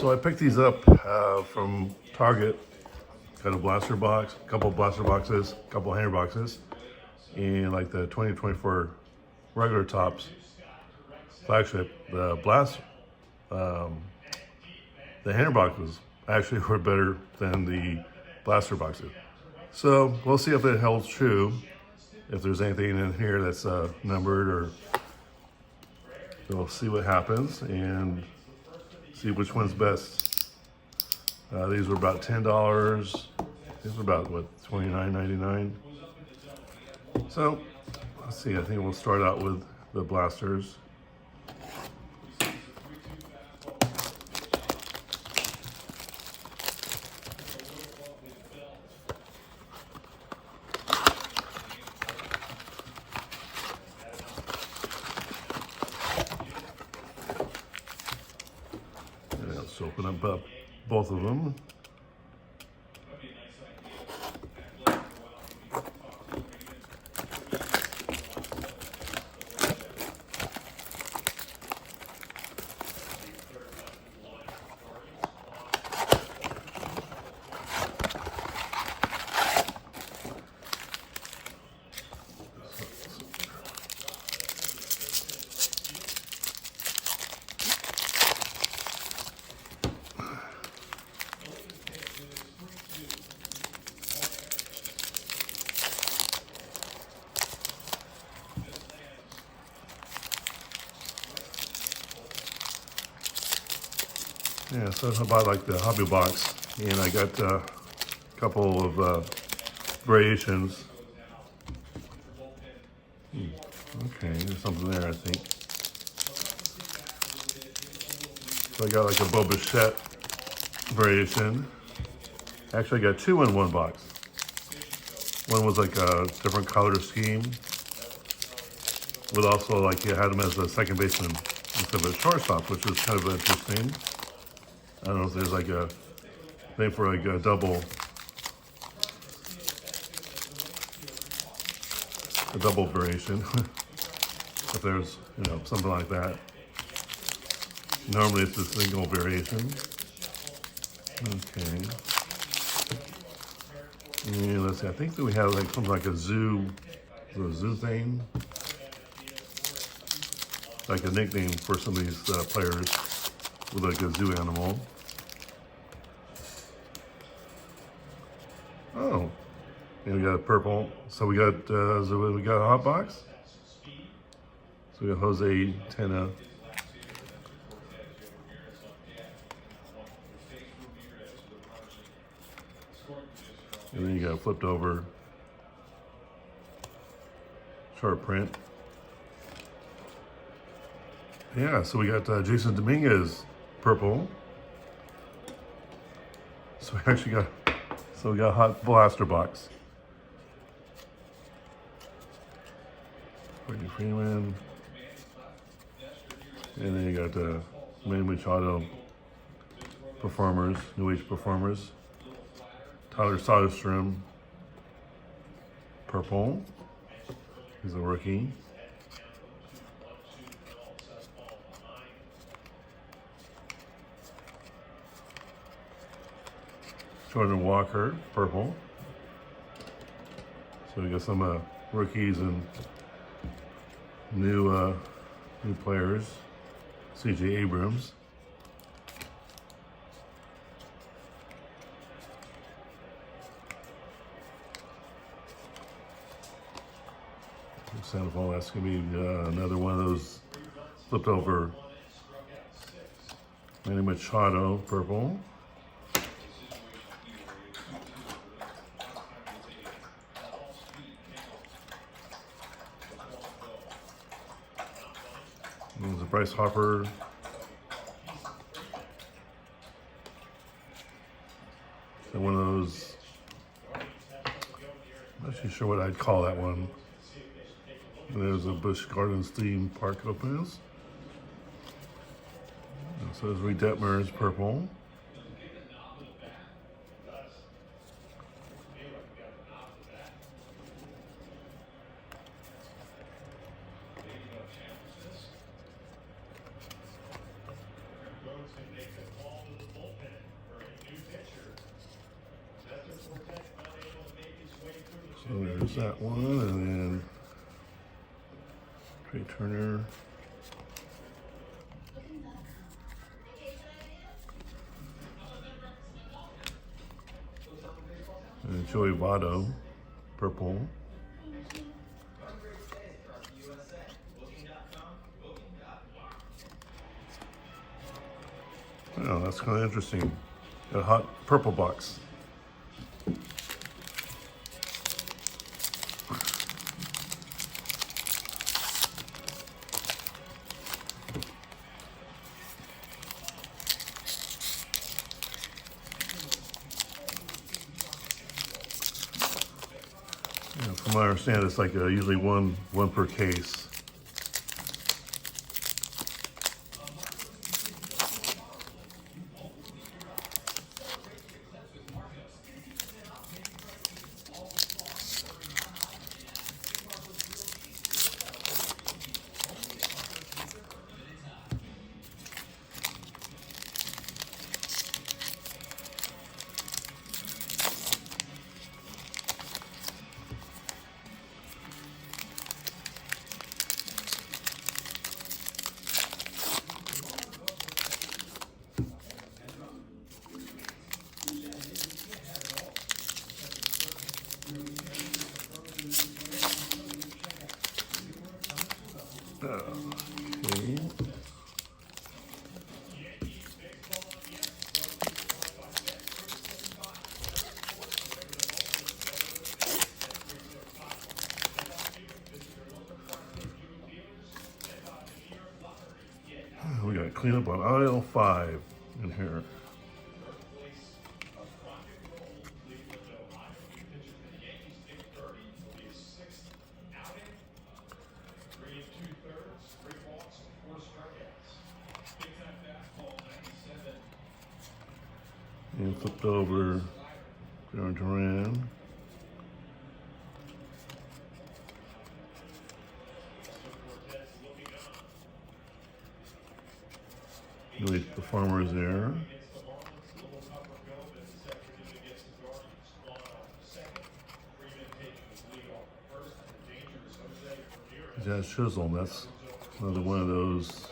So I picked these up from Target. Got a blaster box, a couple blaster boxes, a couple hanger boxes, and like the 2024 regular tops flagship. The hanger boxes actually were better than the blaster boxes. So we'll see if it holds true. If there's anything in here that's numbered, or we'll see what happens and see which one's best. These were about $10. These were about what, $29.99. So let's see. I think we'll start out with the blasters. And let's open up both of them. Yeah, so I bought like the hobby box, and I got a couple of variations. Okay, there's something there, I think. So I got like a Boba Fett variation. Actually, I got two in one box. One was like a different color scheme, but also like you had him as a second baseman instead of a shortstop, which was kind of interesting. I don't know if there's like a thing for like a double variation. If there's, something like that. Normally it's a single variation. Okay. And let's see, I think that we have like something like a zoo thing. Like a nickname for some of these players with like a zoo animal. Oh, and we got a purple. So we got a hot box. So we got Jose Tena. And then you got flipped over short print. Yeah, so we got Jason Dominguez purple. So we actually got a hot blaster box. Freddie Freeman. And then you got Manny Machado performers, New Age performers. Tyler Soderstrom, purple. He's a rookie. Jordan Walker, purple. So we got some rookies and new players. C.J. Abrams. Sandoval, that's going to be another one of those flipped over. Manny Machado, purple. There's a Bryce Harper. So one of those, I'm not too sure what I'd call that one. There's a Busch Gardens theme park opens. So there's Reed Detmer's purple. There's that one, and then Trey Turner. And Joey Votto, purple. Oh, that's kind of interesting. A hot purple box. Yeah, from what I understand, it's like usually one per case. Okay. We got cleanup on aisle 5 in here. And flipped over Jarren Duran. Really performers there. Jazz Chisholm, that's another one of those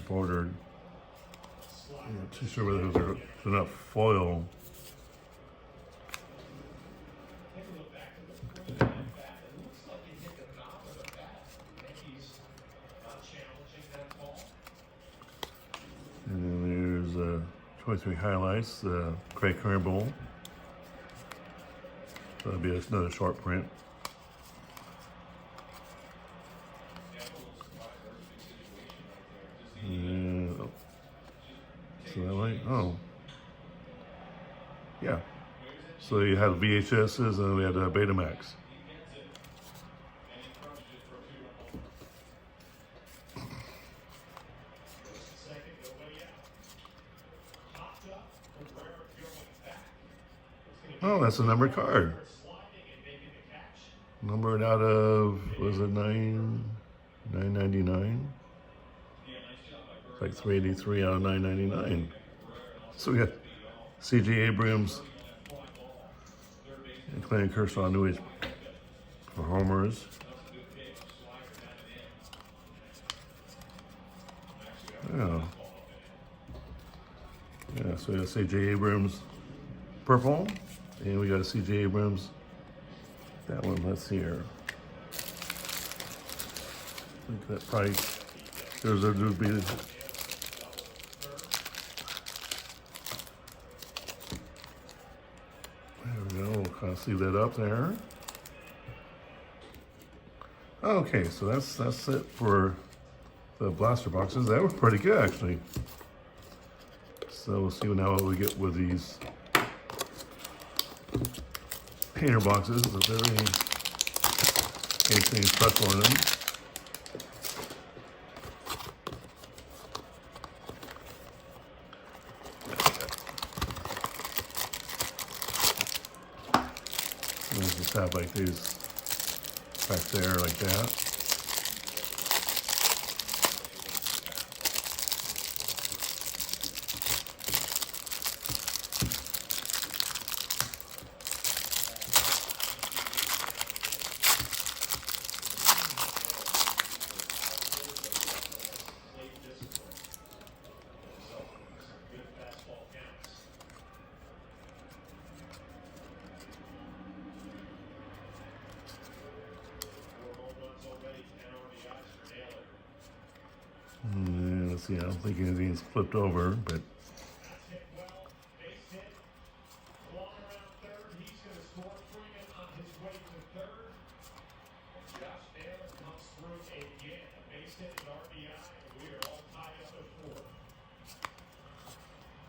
bordered. I'm not too sure whether those are enough foil. And then there's 23 highlights, Craig Kimbrel. So that'll be another short print. And, oh, so that way, oh, yeah. So you had VHSs and we had Betamax. Oh, that's a numbered card. Numbered out of, was it 999? Like 383 out of 999. So we got C.J. Abrams and Clayton Kershaw, New Age for homers. Yeah. Yeah, so we got C.J. Abrams purple, and we got a C.J. Abrams. That one, let's see here. I think that price. There's a new beat. There we go. We'll kind of see that up there. Okay, so that's it for the blaster boxes. That was pretty good, actually. So we'll see now what we get with these painter boxes. If there's anything special in them. We'll just have like these back there like that. see, I don't think anything's flipped over, but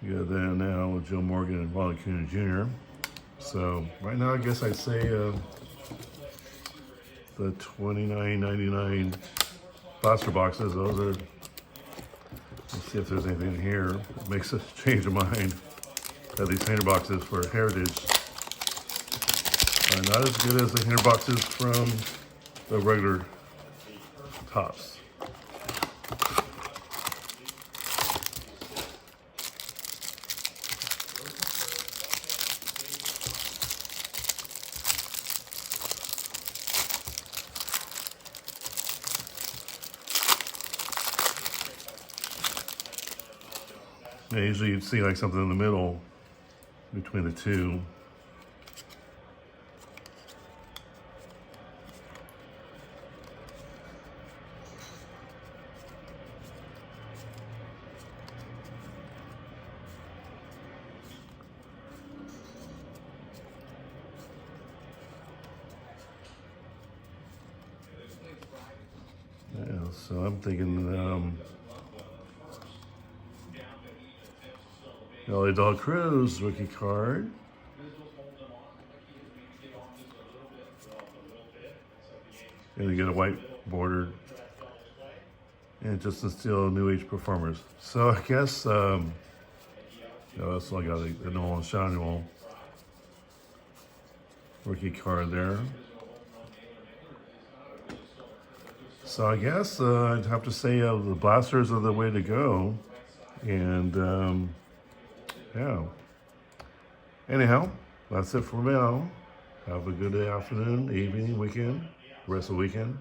we got that now with Joe Morgan and Wally Acuna Jr. So right now, I guess I'd say the $29.99 blaster boxes. Those are. Let's see if there's anything in here that makes us change of mind. Got these hanger boxes for Heritage. Not as good as the hanger boxes from the regular Topps. Yeah, usually you'd see like something in the middle between the two. Yeah, so I'm thinking Ellie Del Cruz rookie card. And you get a white bordered. And Justin Steele, New Age Performers. So I guess, that's all I got, the Nolan Schanuel rookie card there. So I guess I'd have to say the blasters are the way to go. And yeah. Anyhow, that's it for now. Have a good afternoon, evening, weekend, rest of the weekend.